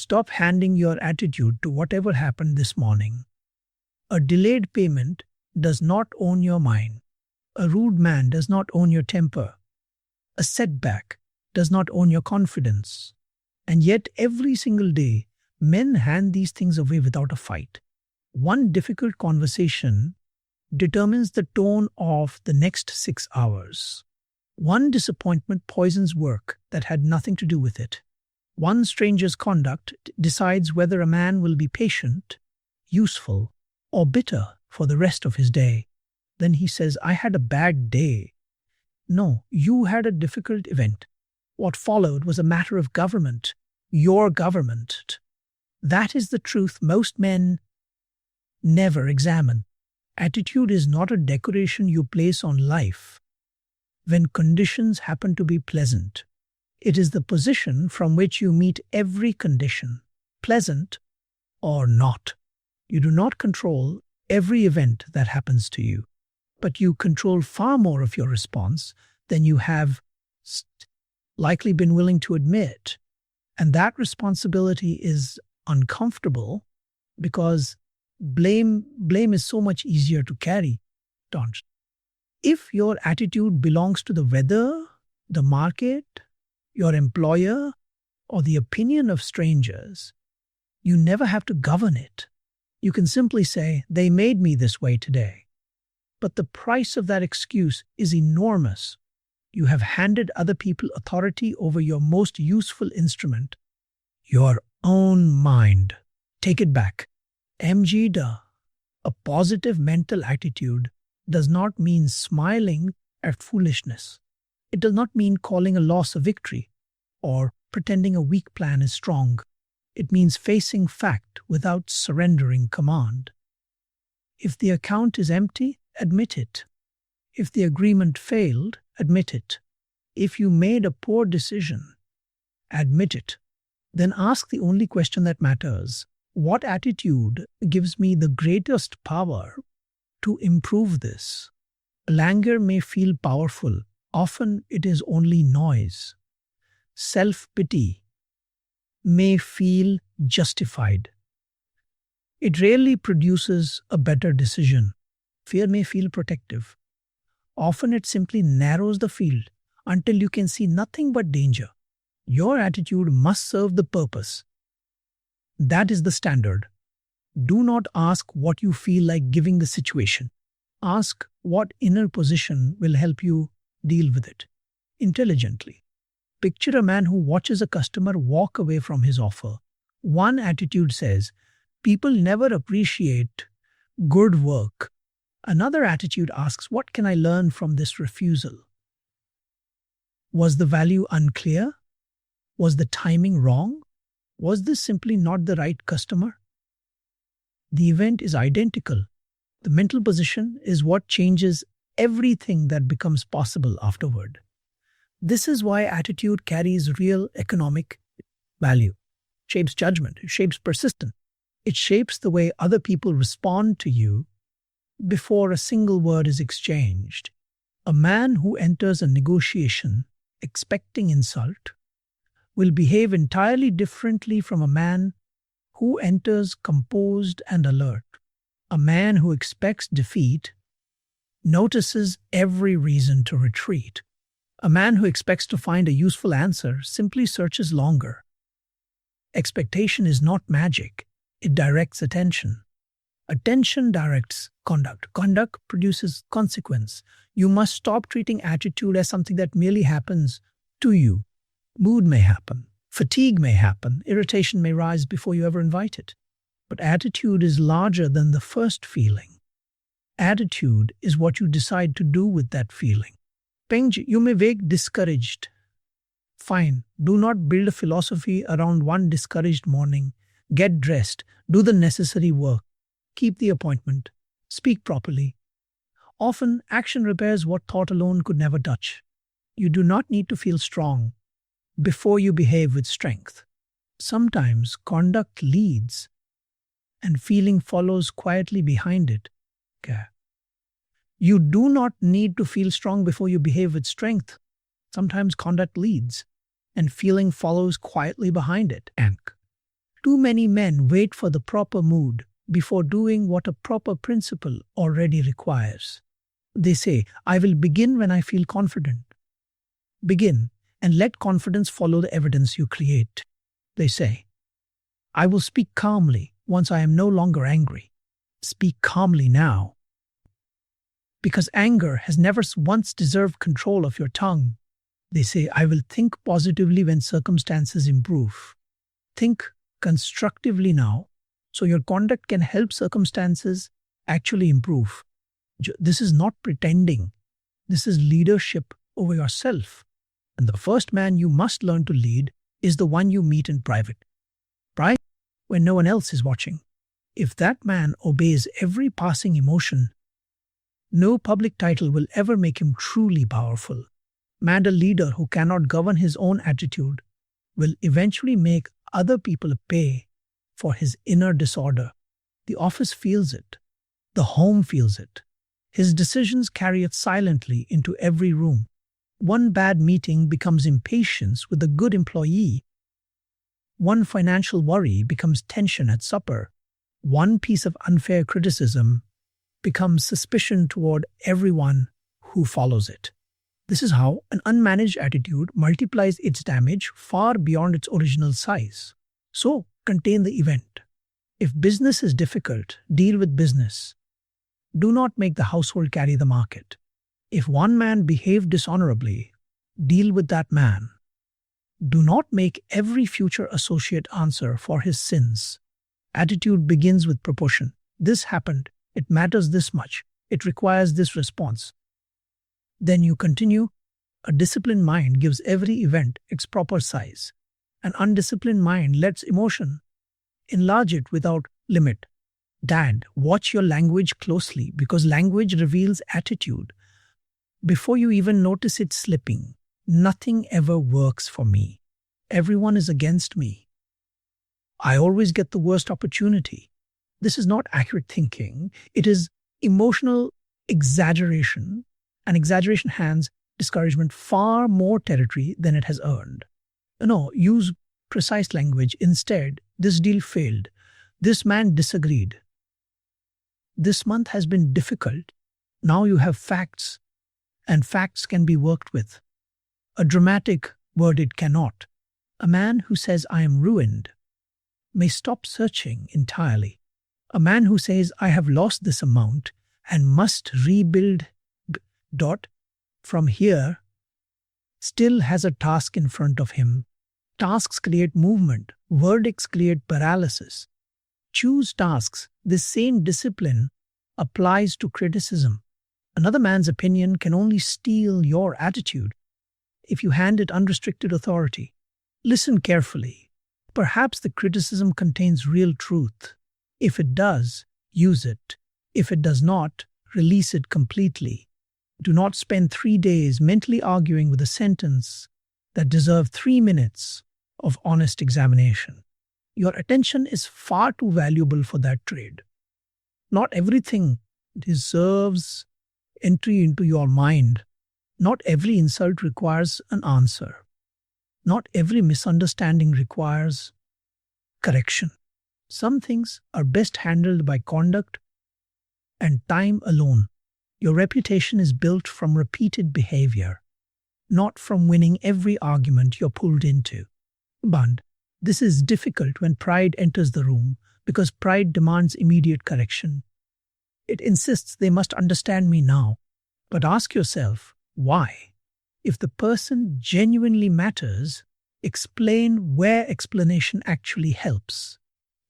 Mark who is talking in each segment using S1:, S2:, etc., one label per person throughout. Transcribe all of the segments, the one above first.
S1: Stop handing your attitude to whatever happened this morning. A delayed payment does not own your mind. A rude man does not own your temper. A setback does not own your confidence. And yet, every single day, men hand these things away without a fight. One difficult conversation determines the tone of the next 6 hours. One disappointment poisons work that had nothing to do with it. One stranger's conduct decides whether a man will be patient, useful, or bitter for the rest of his day. Then he says, "I had a bad day." No, you had a difficult event. What followed was a matter of government, your government. That is the truth most men never examine. Attitude is not a decoration you place on life when conditions happen to be pleasant. It is the position from which you meet every condition, pleasant or not. You do not control every event that happens to you, but you control far more of your response than you have likely been willing to admit. And that responsibility is uncomfortable because blame is so much easier to carry. Don't. If your attitude belongs to the weather, the market, your employer, or the opinion of strangers, you never have to govern it. You can simply say, "They made me this way today." But the price of that excuse is enormous. You have handed other people authority over your most useful instrument, your own mind. Take it back. MG, a positive mental attitude does not mean smiling at foolishness. It does not mean calling a loss a victory or pretending a weak plan is strong. It means facing fact without surrendering command. If the account is empty, admit it. If the agreement failed, admit it. If you made a poor decision, admit it. Then ask the only question that matters. What attitude gives me the greatest power to improve this? Languor may feel powerful. Often it is only noise. Self-pity may feel justified. It rarely produces a better decision. Fear may feel protective. Often it simply narrows the field until you can see nothing but danger. Your attitude must serve the purpose. That is the standard. Do not ask what you feel like giving the situation. Ask what inner position will help you deal with it intelligently. Picture a man who watches a customer walk away from his offer. One attitude says, "People never appreciate good work." Another attitude asks, "What can I learn from this refusal?" Was the value unclear? Was the timing wrong? Was this simply not the right customer? The event is identical. The mental position is what changes everything that becomes possible afterward. This is why attitude carries real economic value. It shapes judgment. It shapes persistence. It shapes the way other people respond to you before a single word is exchanged. A man who enters a negotiation expecting insult will behave entirely differently from a man who enters composed and alert. A man who expects defeat notices every reason to retreat. A man who expects to find a useful answer simply searches longer. Expectation is not magic. It directs attention. Attention directs conduct. Conduct produces consequence. You must stop treating attitude as something that merely happens to you. Mood may happen. Fatigue may happen. Irritation may rise before you ever invite it. But attitude is larger than the first feeling. Attitude is what you decide to do with that feeling. Peng, you may wake discouraged. Fine. Do not build a philosophy around one discouraged morning. Get dressed. Do the necessary work. Keep the appointment. Speak properly. Often, action repairs what thought alone could never touch. You do not need to feel strong before you behave with strength. Sometimes conduct leads and feeling follows quietly behind it. Okay. You do not need to feel strong before you behave with strength. Sometimes conduct leads and feeling follows quietly behind it. Too many men wait for the proper mood before doing what a proper principle already requires. They say, I will begin when I feel confident. Begin and let confidence follow the evidence you create. They say, I will speak calmly once I am no longer angry. Speak calmly now. Because anger has never once deserved control of your tongue. They say, I will think positively when circumstances improve. Think constructively now so your conduct can help circumstances actually improve. This is not pretending. This is leadership over yourself. And the first man you must learn to lead is the one you meet in private. Private, when no one else is watching. If that man obeys every passing emotion, no public title will ever make him truly powerful. A leader who cannot govern his own attitude will eventually make other people pay for his inner disorder. The office feels it. The home feels it. His decisions carry it silently into every room. One bad meeting becomes impatience with a good employee. One financial worry becomes tension at supper. One piece of unfair criticism becomes suspicion toward everyone who follows it. This is how an unmanaged attitude multiplies its damage far beyond its original size. So, contain the event. If business is difficult, deal with business. Do not make the household carry the market. If one man behaved dishonorably, deal with that man. Do not make every future associate answer for his sins. Attitude begins with proportion. This happened. It matters this much. It requires this response. Then you continue. A disciplined mind gives every event its proper size. An undisciplined mind lets emotion enlarge it without limit. Dad, watch your language closely because language reveals attitude. Before you even notice it slipping, nothing ever works for me. Everyone is against me. I always get the worst opportunity. This is not accurate thinking. It is emotional exaggeration, and exaggeration hands discouragement far more territory than it has earned. No, use precise language. Instead, this deal failed. This man disagreed. This month has been difficult. Now you have facts, and facts can be worked with. A dramatic word it cannot. A man who says, I am ruined, may stop searching entirely. A man who says, I have lost this amount and must rebuild from here, still has a task in front of him. Tasks create movement. Verdicts create paralysis. Choose tasks. This same discipline applies to criticism. Another man's opinion can only steal your attitude if you hand it unrestricted authority. Listen carefully. Perhaps the criticism contains real truth. If it does, use it. If it does not, release it completely. Do not spend 3 days mentally arguing with a sentence that deserves 3 minutes of honest examination. Your attention is far too valuable for that trade. Not everything deserves entry into your mind. Not every insult requires an answer. Not every misunderstanding requires correction. Some things are best handled by conduct and time alone. Your reputation is built from repeated behavior, not from winning every argument you're pulled into. But this is difficult when pride enters the room because pride demands immediate correction. It insists they must understand me now. But ask yourself, why? If the person genuinely matters, explain where explanation actually helps.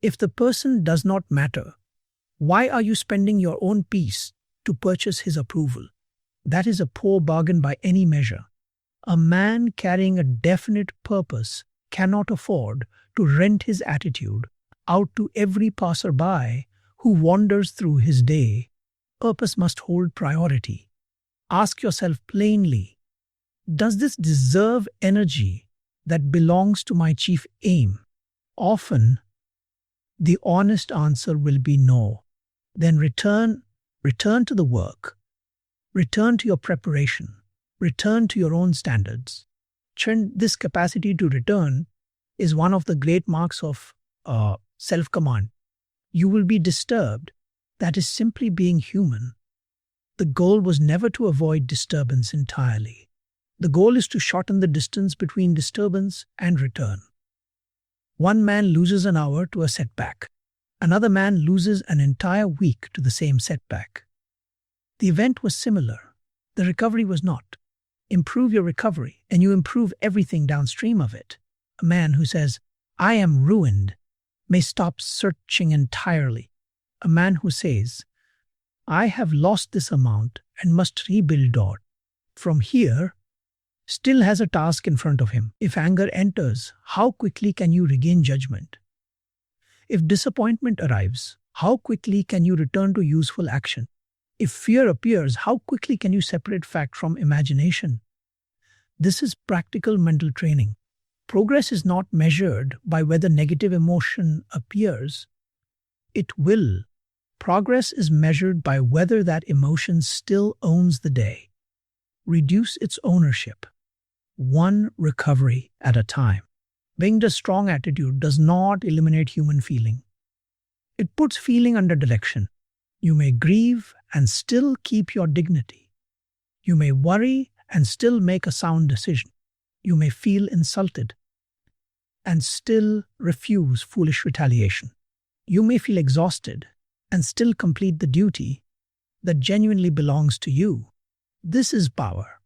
S1: If the person does not matter, why are you spending your own peace to purchase his approval? That is a poor bargain by any measure. A man carrying a definite purpose cannot afford to rent his attitude out to every passerby who wanders through his day. Purpose must hold priority. Ask yourself plainly, does this deserve energy that belongs to my chief aim? Often, the honest answer will be no. Then return to the work. Return to your preparation. Return to your own standards. This capacity to return is one of the great marks of self-command. You will be disturbed. That is simply being human. The goal was never to avoid disturbance entirely. The goal is to shorten the distance between disturbance and return. One man loses an hour to a setback. Another man loses an entire week to the same setback. The event was similar. The recovery was not. Improve your recovery, and you improve everything downstream of it. A man who says, "I am ruined," may stop searching entirely. A man who says, "I have lost this amount and must rebuild from here," still has a task in front of him. If anger enters, how quickly can you regain judgment? If disappointment arrives, how quickly can you return to useful action? If fear appears, how quickly can you separate fact from imagination? This is practical mental training. Progress is not measured by whether negative emotion appears. It will. Progress is measured by whether that emotion still owns the day. Reduce its ownership, one recovery at a time. Being a strong attitude does not eliminate human feeling. It puts feeling under direction. You may grieve and still keep your dignity. You may worry and still make a sound decision. You may feel insulted and still refuse foolish retaliation. You may feel exhausted and still complete the duty that genuinely belongs to you. This is power,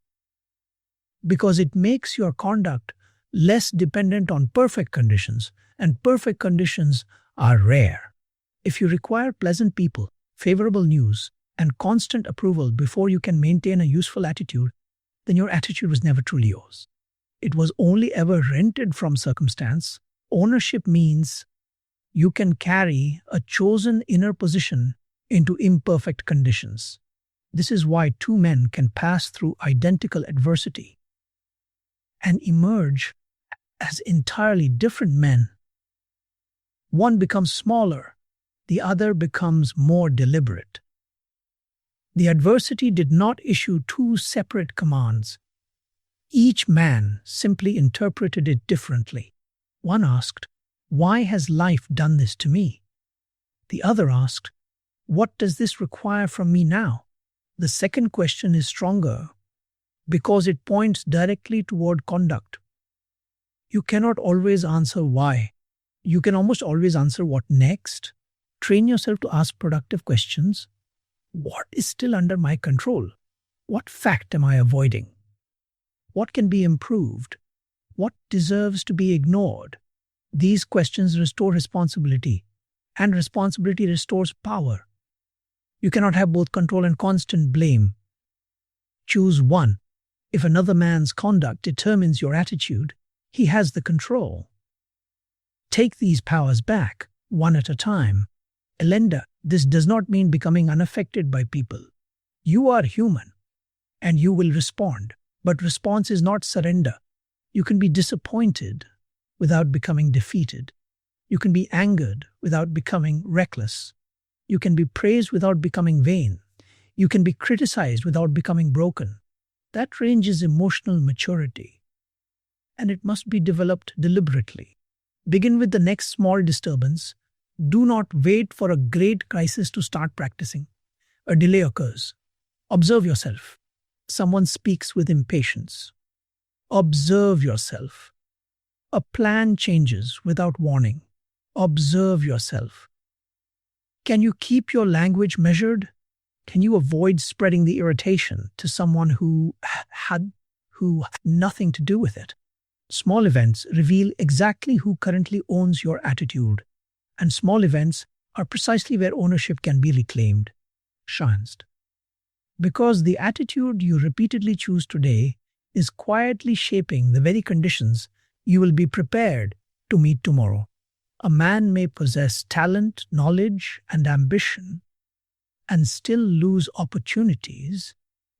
S1: because it makes your conduct less dependent on perfect conditions, and perfect conditions are rare. If you require pleasant people, favorable news, and constant approval before you can maintain a useful attitude, then your attitude was never truly yours. It was only ever rented from circumstance. Ownership means you can carry a chosen inner position into imperfect conditions. This is why two men can pass through identical adversity and emerge as entirely different men. One becomes smaller, the other becomes more deliberate. The adversity did not issue two separate commands. Each man simply interpreted it differently. One asked, "Why has life done this to me?" The other asked, "What does this require from me now?" The second question is stronger because it points directly toward conduct. You cannot always answer why. You can almost always answer what next. Train yourself to ask productive questions. What is still under my control? What fact am I avoiding? What can be improved? What deserves to be ignored? These questions restore responsibility, and responsibility restores power. You cannot have both control and constant blame. Choose one. If another man's conduct determines your attitude, he has the control. Take these powers back, one at a time. Elenda, this does not mean becoming unaffected by people. You are human, and you will respond. But response is not surrender. You can be disappointed without becoming defeated. You can be angered without becoming reckless. You can be praised without becoming vain. You can be criticized without becoming broken. That range is emotional maturity, and it must be developed deliberately. Begin with the next small disturbance. Do not wait for a great crisis to start practicing. A delay occurs. Observe yourself. Someone speaks with impatience. Observe yourself. A plan changes without warning. Observe yourself. Can you keep your language measured? Can you avoid spreading the irritation to someone who had nothing to do with it? Small events reveal exactly who currently owns your attitude, and small events are precisely where ownership can be reclaimed, chanced. Because the attitude you repeatedly choose today is quietly shaping the very conditions you will be prepared to meet tomorrow. A man may possess talent, knowledge, and ambition and still lose opportunities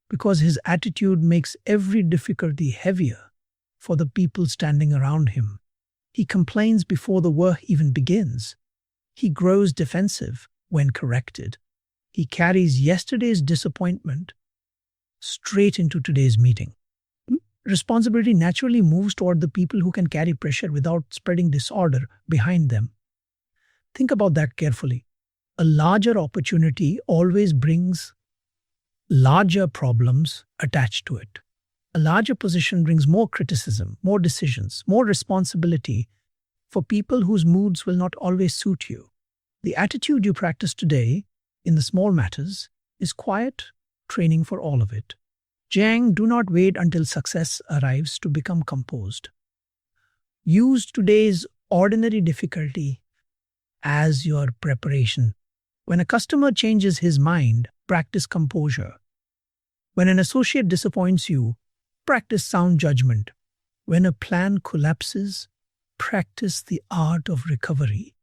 S1: because his attitude makes every difficulty heavier for the people standing around him. He complains before the work even begins. He grows defensive when corrected. He carries yesterday's disappointment straight into today's meeting. Responsibility naturally moves toward the people who can carry pressure without spreading disorder behind them. Think about that carefully. A larger opportunity always brings larger problems attached to it. A larger position brings more criticism, more decisions, more responsibility for people whose moods will not always suit you. The attitude you practice today in the small matters is quiet training for all of it. Jiang, do not wait until success arrives to become composed. Use today's ordinary difficulty as your preparation. When a customer changes his mind, practice composure. When an associate disappoints you, practice sound judgment. When a plan collapses, practice the art of recovery.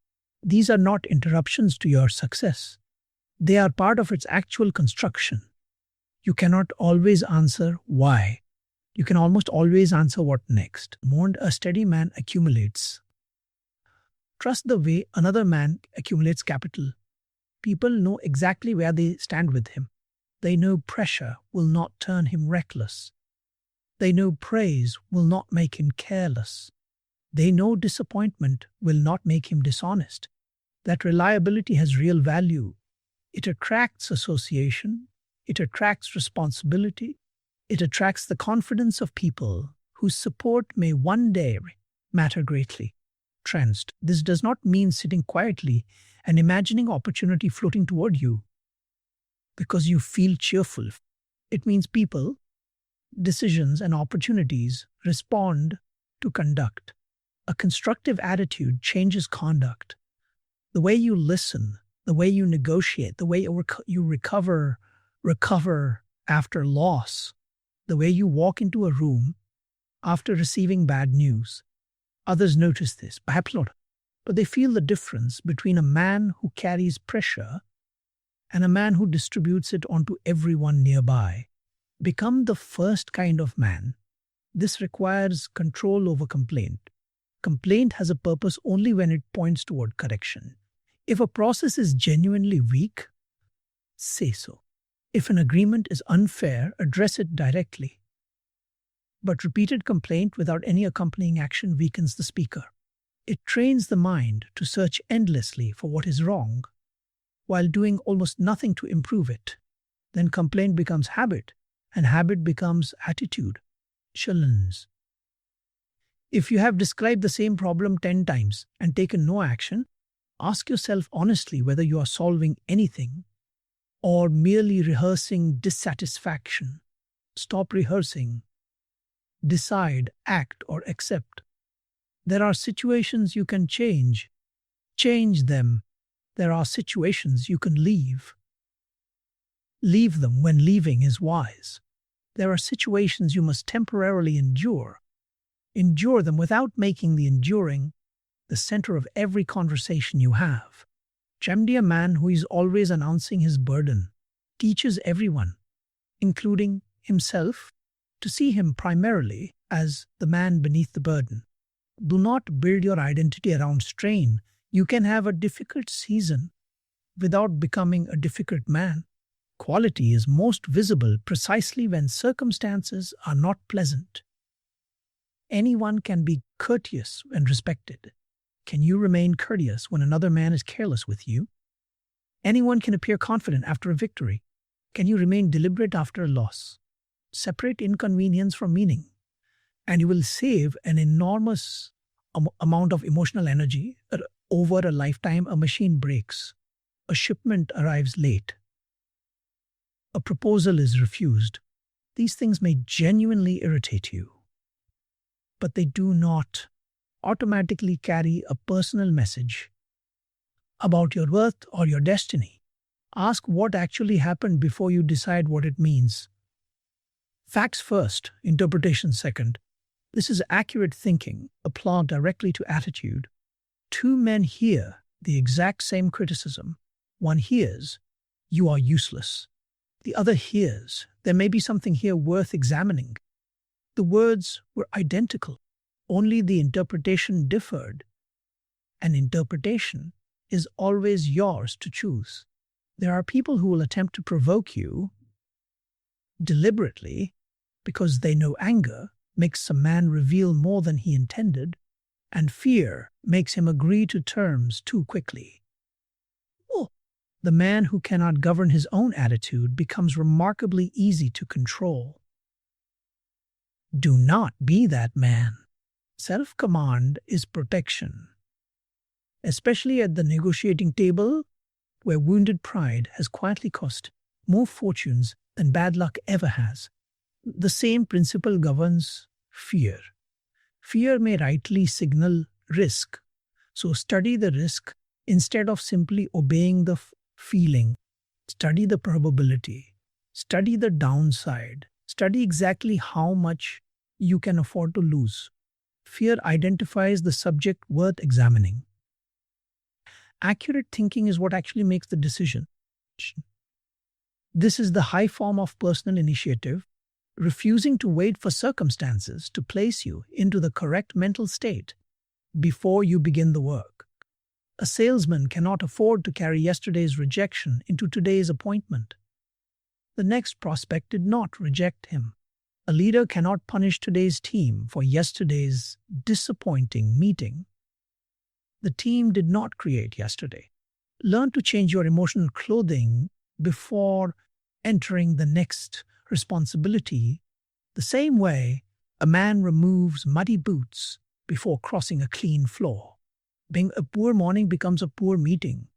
S1: These are not interruptions to your success. They are part of its actual construction. You cannot always answer why. You can almost always answer what next. Mourned, a steady man accumulates. Trust the way another man accumulates capital. People know exactly where they stand with him. They know pressure will not turn him reckless. They know praise will not make him careless. They know disappointment will not make him dishonest. That reliability has real value. It attracts association. It attracts responsibility. It attracts the confidence of people whose support may one day matter greatly. Trends. This does not mean sitting quietly and imagining opportunity floating toward you because you feel cheerful. It means people, decisions, and opportunities respond to conduct. A constructive attitude changes conduct. The way you listen, the way you negotiate, the way you recover after loss, the way you walk into a room after receiving bad news. Others notice this, perhaps not, but they feel the difference between a man who carries pressure and a man who distributes it onto everyone nearby. Become the first kind of man. This requires control over complaint. Complaint has a purpose only when it points toward correction. If a process is genuinely weak, say so. If an agreement is unfair, address it directly. But repeated complaint without any accompanying action weakens the speaker. It trains the mind to search endlessly for what is wrong, while doing almost nothing to improve it. Then complaint becomes habit, and habit becomes attitude. Challenge. If you have described the same problem 10 times and taken no action, ask yourself honestly whether you are solving anything or merely rehearsing dissatisfaction. Stop rehearsing. Decide, act, or accept. There are situations you can change. Change them. There are situations you can leave. Leave them when leaving is wise. There are situations you must temporarily endure. Endure them without making the enduring the center of every conversation you have. Jamdi, a man who is always announcing his burden, teaches everyone, including himself, to see him primarily as the man beneath the burden. Do not build your identity around strain. You can have a difficult season without becoming a difficult man. Quality is most visible precisely when circumstances are not pleasant. Anyone can be courteous and respected. Can you remain courteous when another man is careless with you? Anyone can appear confident after a victory. Can you remain deliberate after a loss? Separate inconvenience from meaning, and you will save an enormous amount of emotional energy. Over a lifetime, a machine breaks. A shipment arrives late. A proposal is refused. These things may genuinely irritate you, but they do not automatically carry a personal message about your worth or your destiny. Ask what actually happened before you decide what it means. Facts first, interpretation second. This is accurate thinking applied directly to attitude. Two men hear the exact same criticism. One hears, "You are useless." The other hears, "There may be something here worth examining." The words were identical, only the interpretation differed. An interpretation is always yours to choose. There are people who will attempt to provoke you deliberately because they know anger makes a man reveal more than he intended. And fear makes him agree to terms too quickly. Oh, the man who cannot govern his own attitude becomes remarkably easy to control. Do not be that man. Self-command is protection, especially at the negotiating table where wounded pride has quietly cost more fortunes than bad luck ever has. The same principle governs fear. Fear may rightly signal risk, so study the risk instead of simply obeying the feeling. Study the probability, study the downside, study exactly how much you can afford to lose. Fear identifies the subject worth examining. Accurate thinking is what actually makes the decision. This is the high form of personal initiative, refusing to wait for circumstances to place you into the correct mental state before you begin the work. A salesman cannot afford to carry yesterday's rejection into today's appointment. The next prospect did not reject him. A leader cannot punish today's team for yesterday's disappointing meeting. The team did not create yesterday. Learn to change your emotional clothing before entering the next responsibility. The same way a man removes muddy boots before crossing a clean floor. Being a poor morning becomes a poor meeting.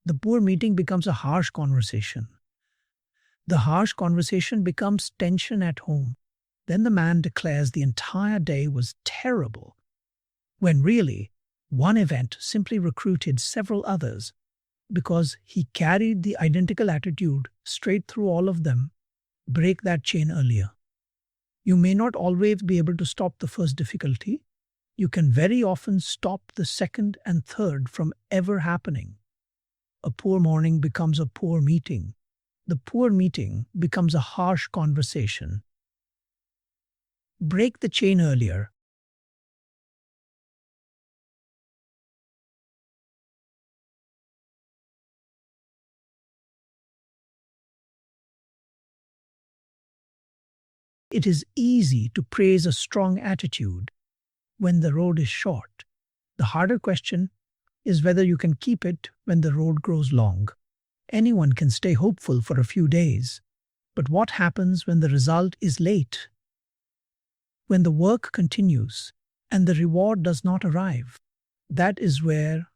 S1: The poor meeting becomes a harsh conversation. The harsh conversation becomes tension at home. Then the man declares the entire day was terrible, when really one event simply recruited several others because he carried the identical attitude straight through all of them. Break that chain earlier. You may not always be able to stop the first difficulty. You can very often stop the second and third from ever happening. A poor morning becomes a poor meeting. The poor meeting becomes a harsh conversation. Break the chain earlier. It is easy to praise a strong attitude when the road is short. The harder question is whether you can keep it when the road grows long. Anyone can stay hopeful for a few days, but what happens when the result is late? When the work continues and the reward does not arrive? That is where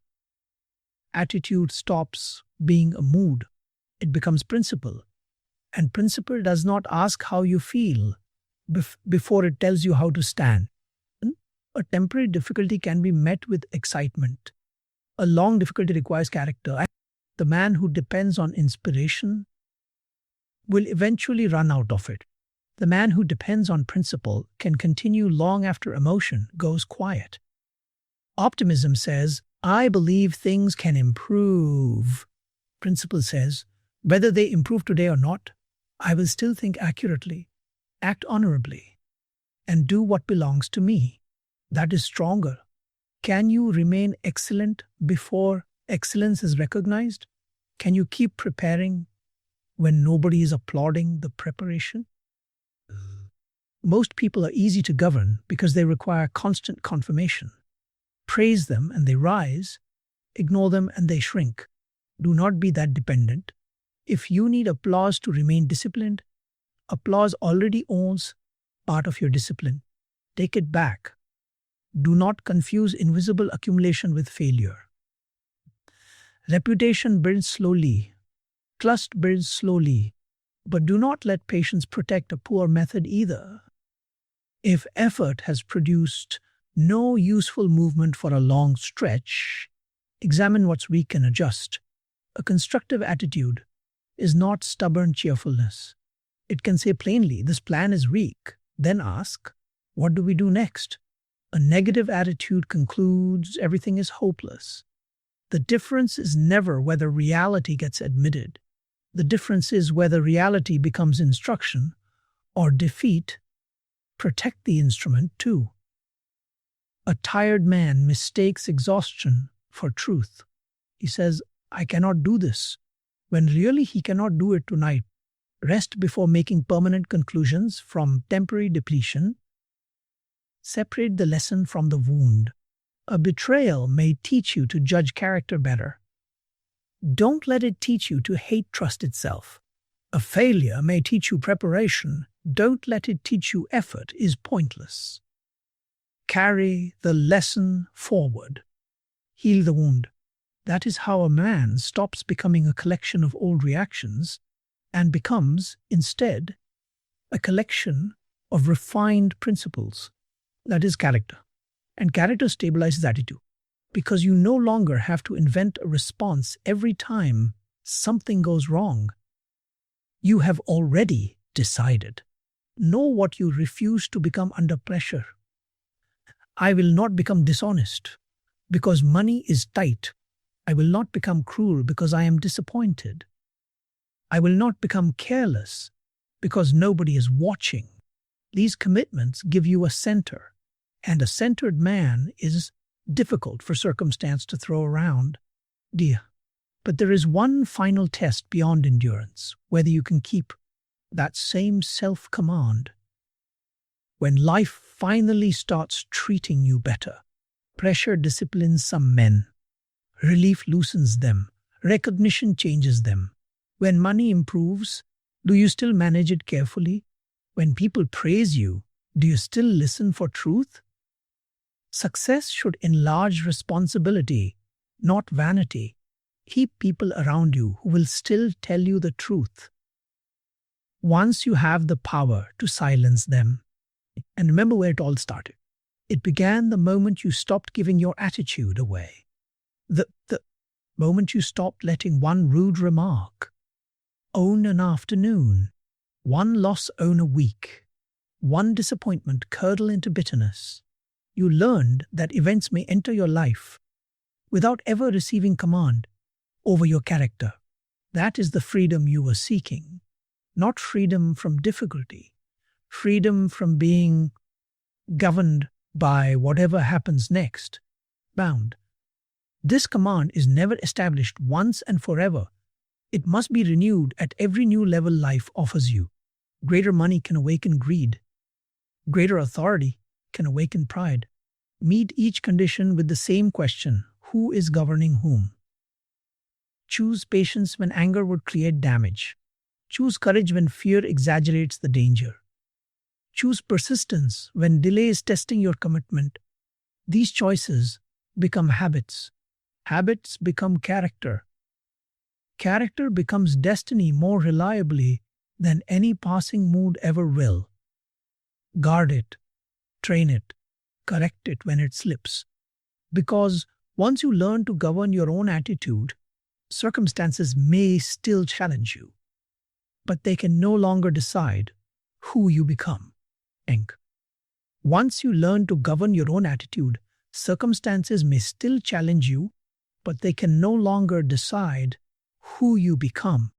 S1: attitude stops being a mood. It becomes principle. And principle does not ask how you feel before it tells you how to stand. A temporary difficulty can be met with excitement. A long difficulty requires character. The man who depends on inspiration will eventually run out of it. The man who depends on principle can continue long after emotion goes quiet. Optimism says, I believe things can improve. Principle says, whether they improve today or not, I will still think accurately, act honorably, and do what belongs to me. That is stronger. Can you remain excellent before excellence is recognized? Can you keep preparing when nobody is applauding the preparation? Most people are easy to govern because they require constant confirmation. Praise them and they rise, ignore them and they shrink. Do not be that dependent. If you need applause to remain disciplined, applause already owns part of your discipline. Take it back. Do not confuse invisible accumulation with failure. Reputation builds slowly. Trust builds slowly. But do not let patience protect a poor method either. If effort has produced no useful movement for a long stretch, examine what's weak and adjust. A constructive attitude is not stubborn cheerfulness. It can say plainly, this plan is weak. Then ask, what do we do next? A negative attitude concludes everything is hopeless. The difference is never whether reality gets admitted. The difference is whether reality becomes instruction or defeat. Protect the instrument too. A tired man mistakes exhaustion for truth. He says, I cannot do this, when really he cannot do it tonight. Rest before making permanent conclusions from temporary depletion. Separate the lesson from the wound. A betrayal may teach you to judge character better. Don't let it teach you to hate trust itself. A failure may teach you preparation. Don't let it teach you effort is pointless. Carry the lesson forward. Heal the wound. That is how a man stops becoming a collection of old reactions and becomes, instead, a collection of refined principles. That is character. And character stabilizes attitude because you no longer have to invent a response every time something goes wrong. You have already decided. Know what you refuse to become under pressure. I will not become dishonest because money is tight. I will not become cruel because I am disappointed. I will not become careless because nobody is watching. These commitments give you a center, and a centered man is difficult for circumstance to throw around. Dear. But there is one final test beyond endurance, whether you can keep that same self-command. When life finally starts treating you better, pressure disciplines some men. Relief loosens them. Recognition changes them. When money improves, do you still manage it carefully? When people praise you, do you still listen for truth? Success should enlarge responsibility, not vanity. Keep people around you who will still tell you the truth. Once you have the power to silence them, and remember where it all started. It began the moment you stopped giving your attitude away. The moment you stopped letting one rude remark own an afternoon, one loss own a week, one disappointment curdle into bitterness. You learned that events may enter your life without ever receiving command over your character. That is the freedom you were seeking, not freedom from difficulty, freedom from being governed by whatever happens next. Bound. This command is never established once and forever. It must be renewed at every new level life offers you. Greater money can awaken greed. Greater authority can awaken pride. Meet each condition with the same question: who is governing whom? Choose patience when anger would create damage. Choose courage when fear exaggerates the danger. Choose persistence when delay is testing your commitment. These choices become habits. Habits become character. Character becomes destiny more reliably than any passing mood ever will. Guard it, train it, correct it when it slips. Because once you learn to govern your own attitude, circumstances may still challenge you, but they can no longer decide who you become. Once you learn to govern your own attitude, circumstances may still challenge you, but they can no longer decide who you become.